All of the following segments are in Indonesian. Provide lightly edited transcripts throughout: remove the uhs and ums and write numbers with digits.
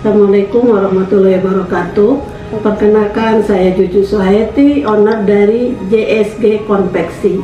Assalamualaikum warahmatullahi wabarakatuh. Perkenalkan, saya Juju Suhayati, owner dari JSG Konveksi.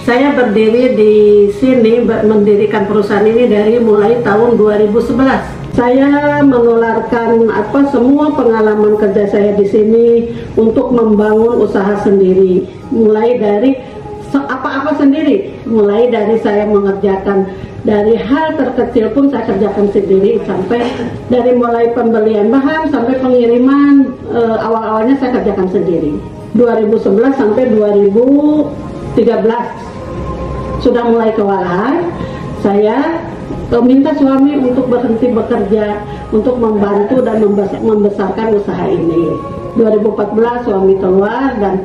Saya berdiri di sini, mendirikan perusahaan ini dari mulai tahun 2011. Saya menularkan semua pengalaman kerja saya di sini untuk membangun usaha sendiri, mulai dari apa-apa sendiri, mulai dari saya mengerjakan dari hal terkecil pun saya kerjakan sendiri, sampai dari mulai pembelian bahan sampai pengiriman, awal-awalnya saya kerjakan sendiri. 2011 sampai 2013 sudah mulai kewalahan, saya minta suami untuk berhenti bekerja untuk membantu dan membesarkan usaha ini. 2014 suami keluar dan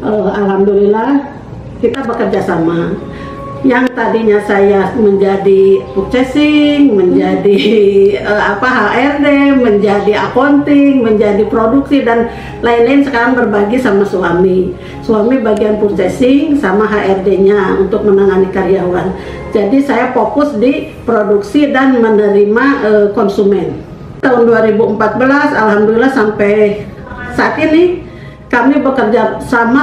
alhamdulillah kita bekerja sama. Yang tadinya saya menjadi purchasing, menjadi HRD, menjadi accounting, menjadi produksi dan lain-lain, sekarang berbagi sama suami. Suami bagian purchasing sama HRD-nya untuk menangani karyawan. Jadi saya fokus di produksi dan menerima konsumen. Tahun 2014 alhamdulillah sampai saat ini kami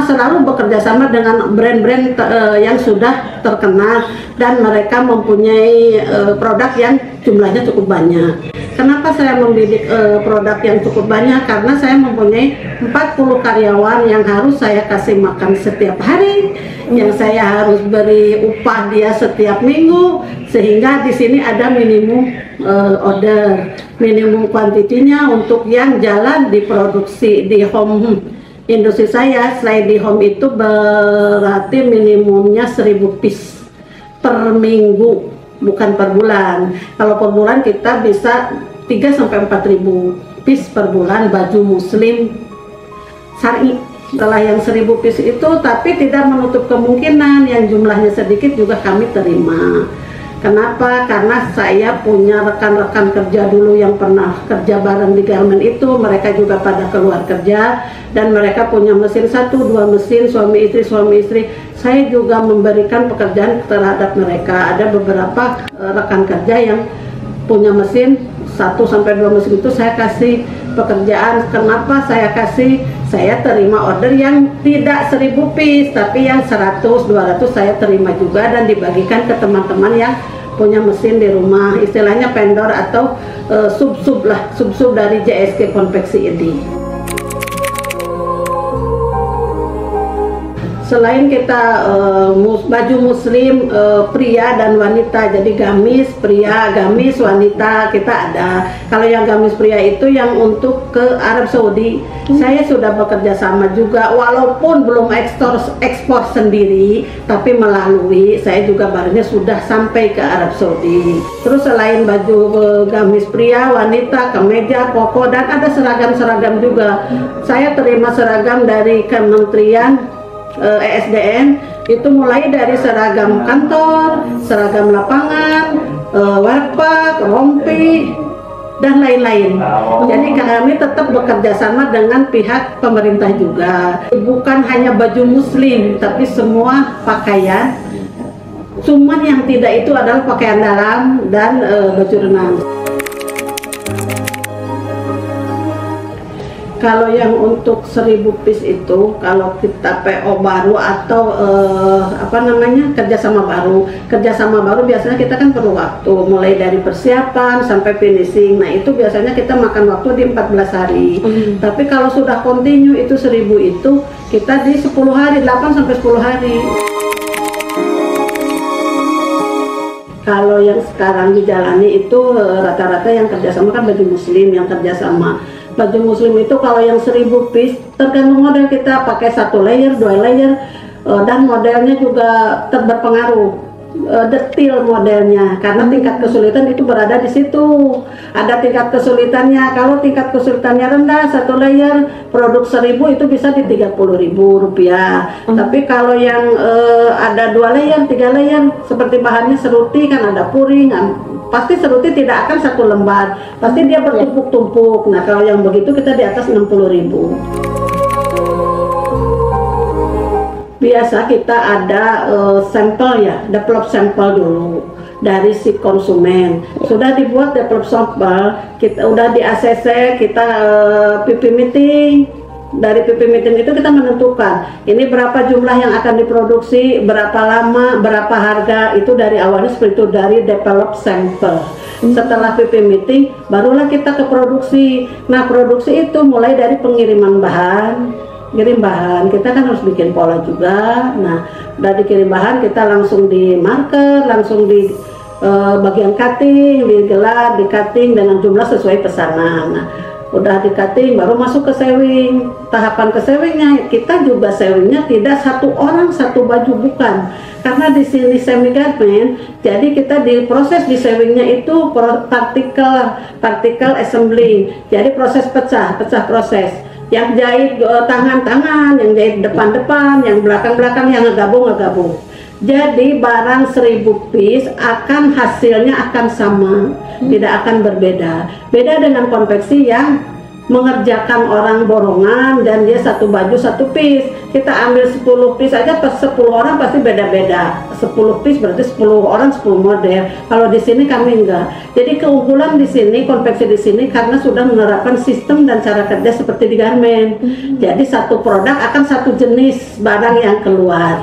selalu bekerja sama dengan brand-brand yang sudah terkenal dan mereka mempunyai produk yang jumlahnya cukup banyak. Kenapa saya membidik produk yang cukup banyak? Karena saya mempunyai 40 karyawan yang harus saya kasih makan setiap hari, yang saya harus beri upah dia setiap minggu, sehingga di sini ada minimum order, minimum kuantitinya untuk yang jalan diproduksi di home industri saya. Selain di home itu berarti minimumnya 1000 piece per minggu, bukan per bulan. Kalau per bulan kita bisa 3-4 ribu piece per bulan baju muslim syar'i. Setelah yang 1000 piece itu, tapi tidak menutup kemungkinan yang jumlahnya sedikit juga kami terima. Kenapa? Karena saya punya rekan-rekan kerja dulu yang pernah kerja bareng di garment itu, mereka juga pada keluar kerja dan mereka punya mesin 1-2 mesin, suami istri. Saya juga memberikan pekerjaan terhadap mereka. Ada beberapa rekan kerja yang punya mesin 1-2 mesin itu saya kasih pekerjaan. Kenapa saya kasih? Saya terima order yang tidak 1000 piece, tapi yang 100-200 saya terima juga dan dibagikan ke teman-teman yang punya mesin di rumah, istilahnya vendor atau sub-sub dari JSG Konveksi ini. Selain kita baju muslim pria dan wanita, jadi gamis pria, gamis wanita kita ada. Kalau yang gamis pria itu yang untuk ke Arab Saudi, saya sudah bekerja sama juga, walaupun belum ekspor sendiri, tapi melalui saya juga barangnya sudah sampai ke Arab Saudi. Terus selain baju gamis pria, wanita, kemeja, koko, dan ada seragam-seragam juga. Saya terima seragam dari Kementerian ESDM, itu mulai dari seragam kantor, seragam lapangan, workpack, rompi, dan lain-lain. Jadi kami tetap bekerja sama dengan pihak pemerintah juga. Bukan hanya baju muslim, tapi semua pakaian. Cuman yang tidak itu adalah pakaian dalam dan baju renang. Kalau yang untuk 1000 piece itu, kalau kita PO baru atau kerjasama baru biasanya kita kan perlu waktu, mulai dari persiapan sampai finishing. Nah itu biasanya kita makan waktu di 14 hari. Tapi kalau sudah continue itu 1000 itu kita di 10 hari, 8-10 hari. Kalau yang sekarang dijalani itu rata-rata yang kerjasama kan baju muslim, yang kerjasama baju muslim itu kalau yang 1000 piece tergantung model, kita pakai 1 layer, 2 layer, dan modelnya juga berpengaruh. Detail modelnya, karena tingkat kesulitan itu berada di situ. Ada tingkat kesulitannya. Kalau tingkat kesulitannya rendah, 1 layer produk 1000 itu bisa di Rp30.000. Tapi kalau yang ada 2 layer, 3 layer, seperti bahannya seruti kan ada puring, pasti seruti tidak akan 1 lembar, pasti dia bertumpuk-tumpuk. Nah kalau yang begitu kita di atas 60.000. Biasa kita ada sampel ya, develop sampel dulu dari si konsumen. Sudah dibuat develop sampel, kita udah di ACC, kita PP meeting. Dari PP meeting itu kita menentukan ini berapa jumlah yang akan diproduksi, berapa lama, berapa harga. Itu dari awalnya seperti itu, dari develop sampel. Setelah PP meeting barulah kita ke produksi. Nah, produksi itu mulai dari pengiriman bahan, kirim bahan, kita kan harus bikin pola juga. Nah, udah dikirim bahan, kita langsung di marker, langsung di bagian cutting, digelar, di cutting dengan jumlah sesuai pesanan. Nah, udah di cutting baru masuk ke sewing. Tahapan ke sewingnya, kita juga sewingnya tidak satu orang satu baju, bukan, karena di sini semi garment, jadi kita di proses di sewingnya itu particle assembling, jadi proses pecah proses. Yang jahit tangan-tangan, yang jahit depan-depan, yang belakang-belakang, yang ngegabung. Jadi barang 1000 piece akan hasilnya akan sama, tidak akan berbeda. Beda dengan konveksi yang mengerjakan orang borongan dan dia satu baju satu piece. Kita ambil 10 piece aja, pas 10 orang pasti beda-beda. 10 piece berarti 10 orang 10 model. Kalau di sini kami enggak. Jadi keunggulan di sini, konveksi di sini karena sudah menerapkan sistem dan cara kerja seperti di garment. Jadi satu produk akan satu jenis barang yang keluar.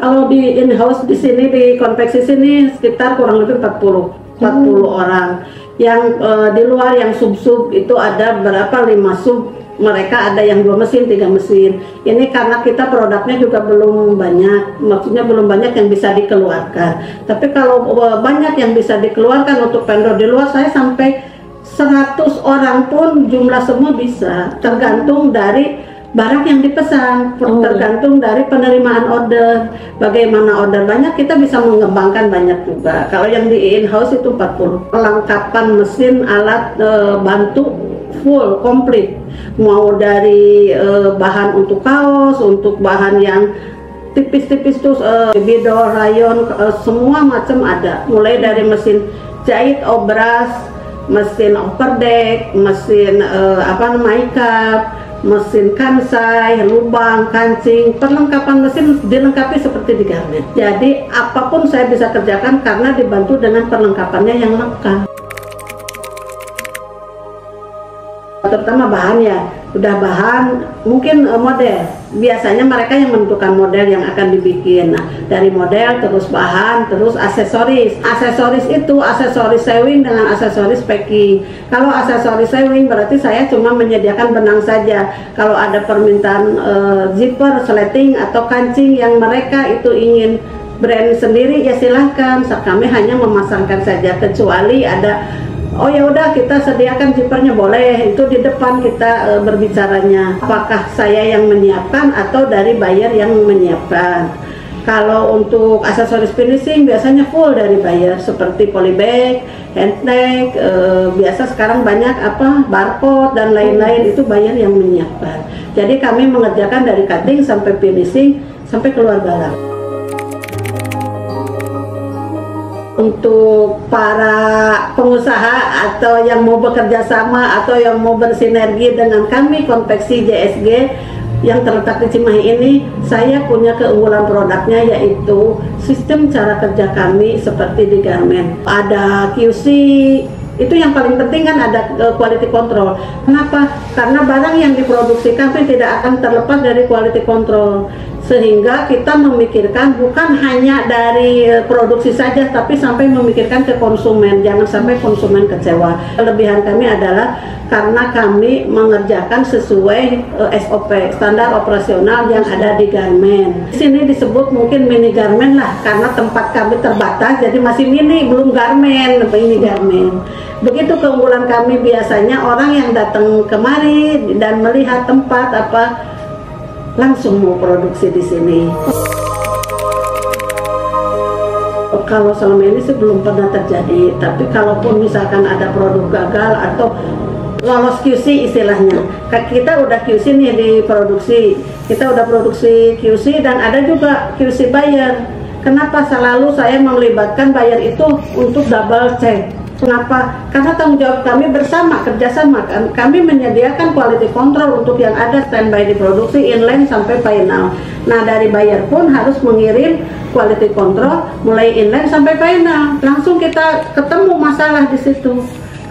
Kalau di in-house di sini, di konveksi sini sekitar kurang lebih 40 orang. Yang di luar yang sub-sub itu ada berapa, 5 sub. Mereka ada yang 2 mesin, 3 mesin. Ini karena kita produknya juga belum banyak, maksudnya belum banyak yang bisa dikeluarkan. Tapi kalau banyak yang bisa dikeluarkan untuk vendor di luar, saya sampai 100 orang pun jumlah semua bisa, tergantung dari barang yang dipesan, tergantung dari penerimaan order. Bagaimana order banyak, kita bisa mengembangkan banyak juga. Kalau yang di in-house itu 40. Perlengkapan mesin, alat bantu full, komplit. Mau dari bahan untuk kaos, untuk bahan yang tipis-tipis tuh, bidol, rayon, semua macam ada. Mulai dari mesin jahit, obras, mesin overdeck, mesin makeup, mesin kansai, lubang, kancing, perlengkapan mesin dilengkapi seperti di garment. Jadi apapun saya bisa kerjakan karena dibantu dengan perlengkapannya yang lengkap. Terutama bahan ya, udah bahan, mungkin model. Biasanya mereka yang menentukan model yang akan dibikin. Nah, dari model, terus bahan, terus aksesoris. Aksesoris itu aksesoris sewing dengan aksesoris packing. Kalau aksesoris sewing berarti saya cuma menyediakan benang saja. Kalau ada permintaan zipper, sleting, atau kancing yang mereka itu ingin brand sendiri, ya silahkan. Kami hanya memasangkan saja, kecuali ada oh ya udah kita sediakan zippernya, boleh. Itu di depan kita berbicaranya, apakah saya yang menyiapkan atau dari buyer yang menyiapkan. Kalau untuk aksesoris finishing biasanya full dari buyer, seperti polybag, handtag, biasa sekarang banyak barcode dan lain-lain, itu buyer yang menyiapkan. Jadi kami mengerjakan dari cutting sampai finishing sampai keluar barang. Untuk para pengusaha atau yang mau bekerja sama atau yang mau bersinergi dengan kami konveksi JSG yang terletak di Cimahi ini, saya punya keunggulan produknya, yaitu sistem cara kerja kami seperti di garment. Ada QC, itu yang paling penting kan, ada quality control. Kenapa? Karena barang yang diproduksi kami tidak akan terlepas dari quality control. Sehingga kita memikirkan bukan hanya dari produksi saja, tapi sampai memikirkan ke konsumen, jangan sampai konsumen kecewa. Kelebihan kami adalah karena kami mengerjakan sesuai SOP, standar operasional yang ada di garment. Di sini disebut mungkin mini garment lah, karena tempat kami terbatas, jadi masih mini, belum garment, mini garment. Begitu keunggulan kami. Biasanya orang yang datang kemari dan melihat tempat langsung mau produksi di sini. Kalau selama ini sih belum pernah terjadi, tapi kalaupun misalkan ada produk gagal atau lolos QC istilahnya, kita udah QC nih di produksi, kita udah produksi QC dan ada juga QC buyer. Kenapa selalu saya melibatkan buyer itu untuk double check? Kenapa? Karena tanggung jawab kami bersama, kerjasama. Kami menyediakan quality control untuk yang ada standby di produksi, inline sampai final. Nah, dari buyer pun harus mengirim quality control mulai inline sampai final. Langsung kita ketemu masalah di situ.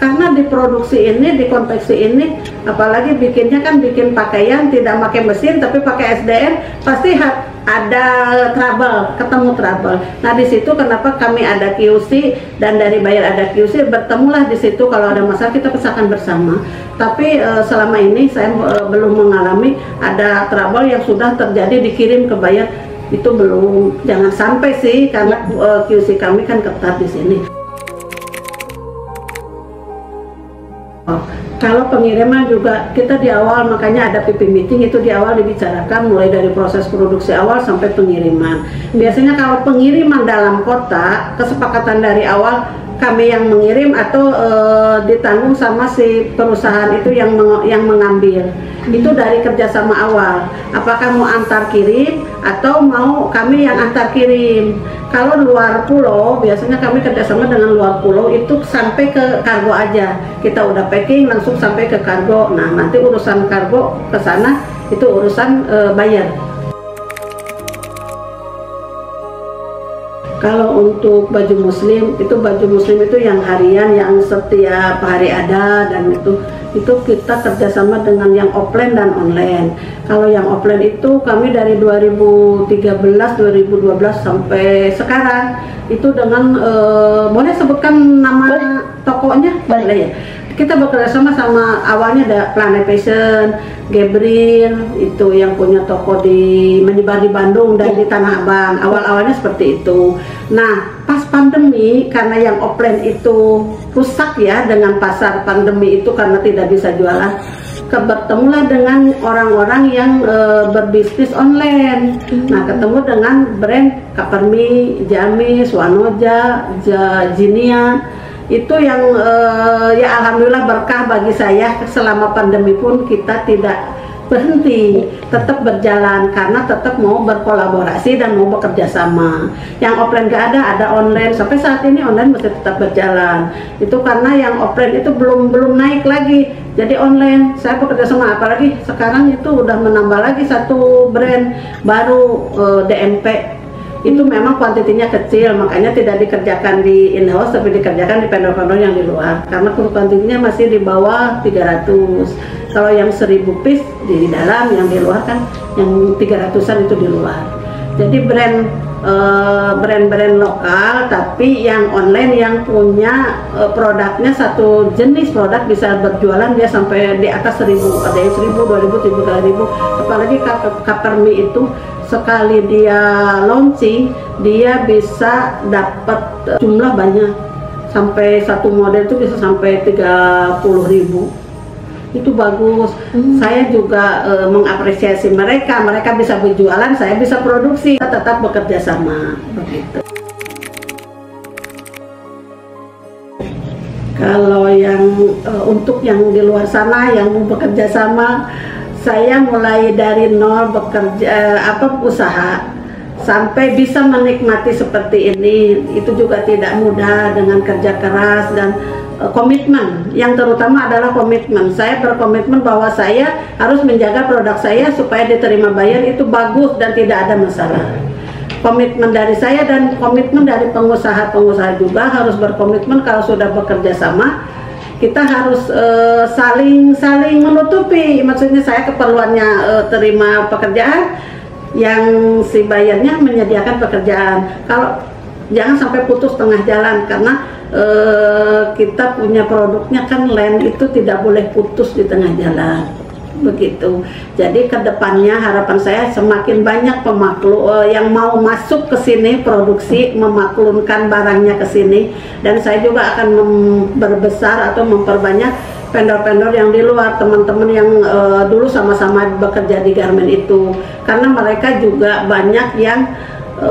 Karena di produksi ini, di konveksi ini, apalagi bikinnya kan bikin pakaian, tidak pakai mesin tapi pakai SDM, pasti ada trouble, ketemu trouble. Nah, di situ kenapa kami ada QC dan dari buyer ada QC, bertemulah di situ. Kalau ada masalah kita pecahkan bersama. Tapi selama ini saya belum mengalami ada trouble yang sudah terjadi dikirim ke buyer, itu belum. Jangan sampai sih, karena QC kami kan ketat di sini. Kalau pengiriman juga kita di awal, makanya ada PP meeting, itu di awal dibicarakan mulai dari proses produksi awal sampai pengiriman. Biasanya kalau pengiriman dalam kota, kesepakatan dari awal kami yang mengirim atau ditanggung sama si perusahaan itu yang mengambil. Itu dari kerjasama awal. Apakah mau antar kirim atau mau kami yang antar kirim. Kalau luar pulau, biasanya kami kerjasama dengan luar pulau, itu sampai ke kargo aja. Kita udah packing langsung sampai ke kargo. Nah, nanti urusan kargo ke sana itu urusan buyer. Kalau untuk baju muslim itu yang harian, yang setiap hari ada, dan itu kita kerjasama dengan yang offline dan online. Kalau yang offline itu kami dari 2013, 2012 sampai sekarang itu dengan boleh sebutkan nama tokonya? Boleh ya. Kita bekerja sama awalnya ada Planet Fashion, Gabriel itu yang punya toko menyebar di Bandung dan di Tanah Abang. Awal-awalnya seperti itu. Nah, pas pandemi karena yang offline itu rusak ya dengan pasar pandemi itu karena tidak bisa jualan. Bertemulah dengan orang-orang yang berbisnis online. Nah, ketemu dengan brand Kapermi, Jamis, Wanoja, Jinia. Itu yang ya alhamdulillah berkah bagi saya. Selama pandemi pun kita tidak berhenti, tetap berjalan karena tetap mau berkolaborasi dan mau bekerja sama. Yang offline gak ada online. Sampai saat ini online masih tetap berjalan. Itu karena yang offline itu belum naik lagi. Jadi online saya bekerja sama, apalagi sekarang itu udah menambah lagi satu brand baru, DMP. Itu memang kuantitinya kecil, makanya tidak dikerjakan di in-house tapi dikerjakan di vendor-vendor yang di luar karena kuantitinya masih di bawah 300. Kalau yang 1000 piece di dalam, yang di luar kan yang 300-an itu di luar. Jadi brand-brand lokal tapi yang online yang punya produknya satu jenis produk bisa berjualan dia sampai di atas 1000, ada yang 1000, 2000, 3000. Apalagi Kapermi itu sekali dia launching dia bisa dapat jumlah banyak, sampai satu model itu bisa sampai 30.000. Itu bagus. Saya juga mengapresiasi mereka bisa berjualan, saya bisa produksi, kita tetap bekerja sama begitu. Kalau yang untuk yang di luar sana yang mau bekerja sama, saya mulai dari nol bekerja usaha sampai bisa menikmati seperti ini, itu juga tidak mudah dengan kerja keras dan komitmen. Yang terutama adalah komitmen. Saya berkomitmen bahwa saya harus menjaga produk saya supaya diterima buyer itu bagus dan tidak ada masalah. Komitmen dari saya dan komitmen dari pengusaha-pengusaha juga harus berkomitmen. Kalau sudah bekerja sama, kita harus saling menutupi. Maksudnya saya keperluannya terima pekerjaan, yang si bayarnya menyediakan pekerjaan. Kalau jangan sampai putus tengah jalan, karena kita punya produknya kan land itu tidak boleh putus di tengah jalan. Begitu. Jadi kedepannya harapan saya semakin banyak pemaklum yang mau masuk ke sini produksi, memaklumkan barangnya ke sini, dan saya juga akan berbesar atau memperbanyak vendor-vendor yang di luar, teman-teman yang dulu sama-sama bekerja di garment itu, karena mereka juga banyak yang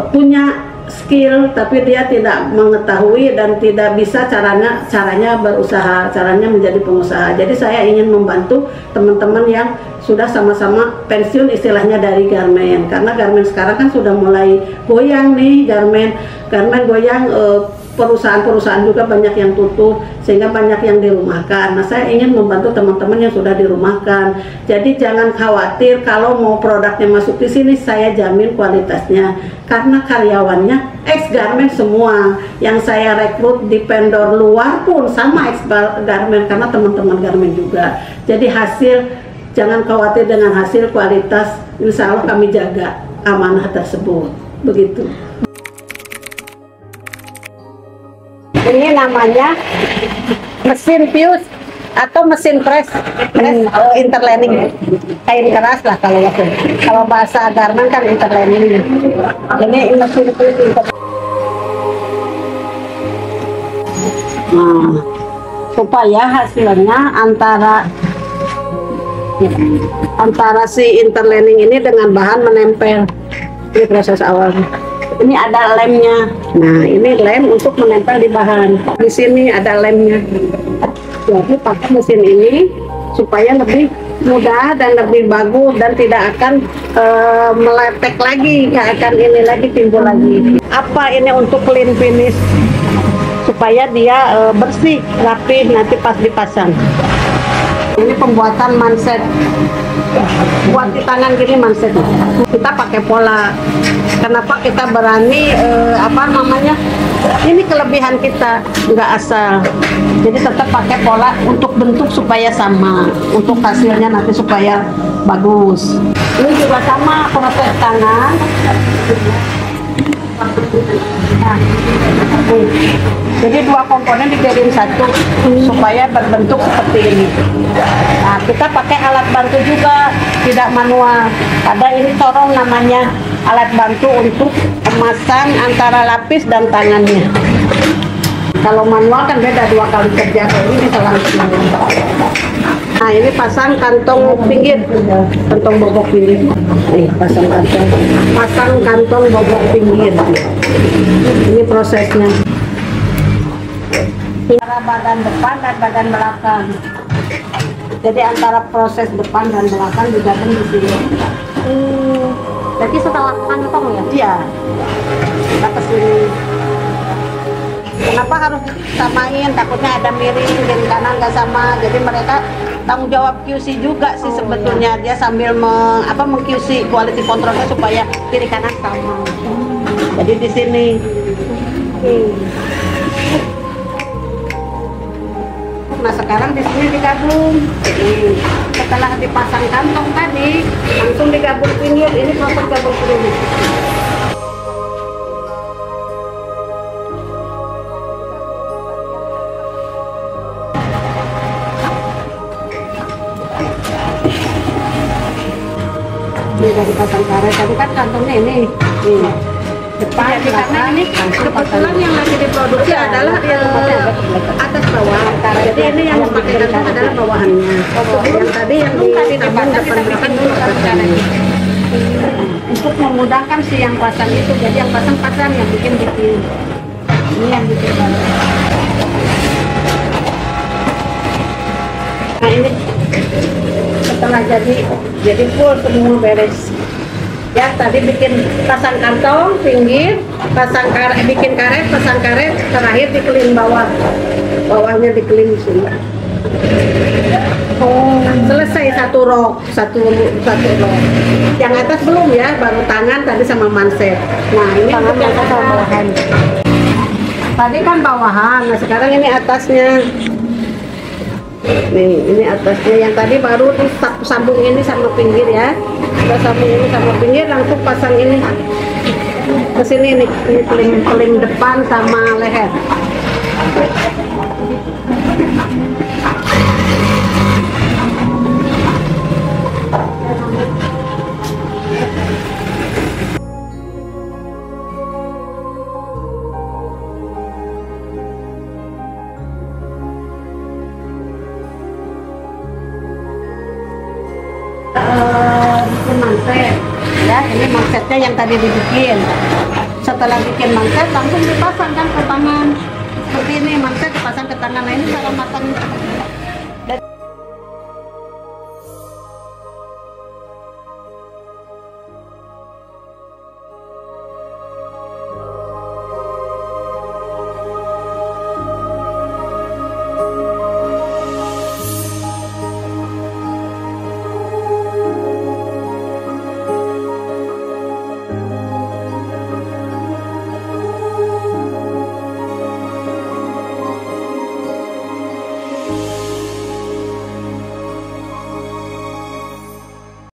punya skill tapi dia tidak mengetahui dan tidak bisa caranya berusaha, caranya menjadi pengusaha. Jadi saya ingin membantu teman-teman yang sudah sama-sama pensiun istilahnya dari garment, karena garment sekarang kan sudah mulai goyang nih, garment goyang, perusahaan-perusahaan juga banyak yang tutup sehingga banyak yang dirumahkan. Nah, saya ingin membantu teman-teman yang sudah dirumahkan. Jadi jangan khawatir kalau mau produknya masuk di sini, saya jamin kualitasnya. Karena karyawannya ex-garment semua. Yang saya rekrut di vendor luar pun sama ex-garment karena teman-teman garment juga. Jadi hasil, jangan khawatir dengan hasil, kualitas. Insya Allah kami jaga amanah tersebut. Begitu. Ini namanya mesin fuse atau mesin press interlining, kain keras lah kalau bahasa garment kan interlining. Ini mesin fuse nah, supaya hasilnya antara si interlining ini dengan bahan menempel. Ini proses awal. Ini ada lemnya. Nah, ini lem untuk menempel di bahan. Di sini ada lemnya. Jadi pakai mesin ini supaya lebih mudah dan lebih bagus dan tidak akan meletek lagi, nggak akan ini lagi timbul lagi. Apa ini untuk clean finish supaya dia bersih, rapi nanti pas dipasang. Ini pembuatan manset. Buat di tangan gini manset. Kita pakai pola. Kenapa kita berani ini kelebihan kita, nggak asal. Jadi tetap pakai pola untuk bentuk supaya sama, untuk hasilnya nanti supaya bagus. Ini juga sama proses tangan. Nah, jadi dua komponen dijadiin satu supaya berbentuk seperti ini. Nah, kita pakai alat bantu juga, tidak manual. Ada ini corong namanya, alat bantu untuk memasang antara lapis dan tangannya. Kalau manual kan beda, 2 kali kerja. Ini bisa langsung. Nah, ini pasang kantong pinggir, kantong bobok pinggir. Nih, pasang kantong bobok pinggir. Ini prosesnya. Antara badan depan dan badan belakang. Jadi antara proses depan dan belakang digabung di sini. Berarti setelah kantong ya? Iya. Kita ke sini. Kenapa harus samain? Takutnya ada miring, kiri kanan nggak sama. Jadi mereka tanggung jawab QC juga sih sebetulnya. Dia sambil meng-QC quality controlnya supaya kiri kanan sama. Jadi di sini. Nah, sekarang di sini digabung. Setelah dipasang kantong tadi, langsung digabung pinggir. Ini proses gabung pinggir. Ini udah dipasang karet. Tadi kan kantongnya ini. Depan, karena ini kebetulan yang lagi diproduksi adalah atas bawah. Jadi ini yang memakai kantong adalah bawahannya. Yang tadi yang dipasang kita bikin dulu caranya. Untuk memudahkan si yang pasang itu, jadi yang pasang yang bikin. Ini yang bikin banget. Nah, ini setelah jadi full semua beres. Ya, tadi bikin pasang kantong pinggir, pasang karet, bikin karet, pasang karet, terakhir dikelin bawahnya dikelin sini. Selesai satu rok. Yang atas belum ya, baru tangan tadi sama manset. Nah, ini tangan manset sama bawahan. Tadi kan bawahan, nah sekarang ini atasnya. Nih, ini atasnya. Yang tadi baru sambung ini sama pinggir ya. Kita sambung ini sama pinggir, langsung pasang ini ke sini nih. Ini peling depan sama leher. Bikin manset ya, ini mansetnya yang tadi dibikin. Setelah bikin manset langsung dipasang kan ke tangan seperti ini, manset dipasang ke tangan. Nah, ini cara matang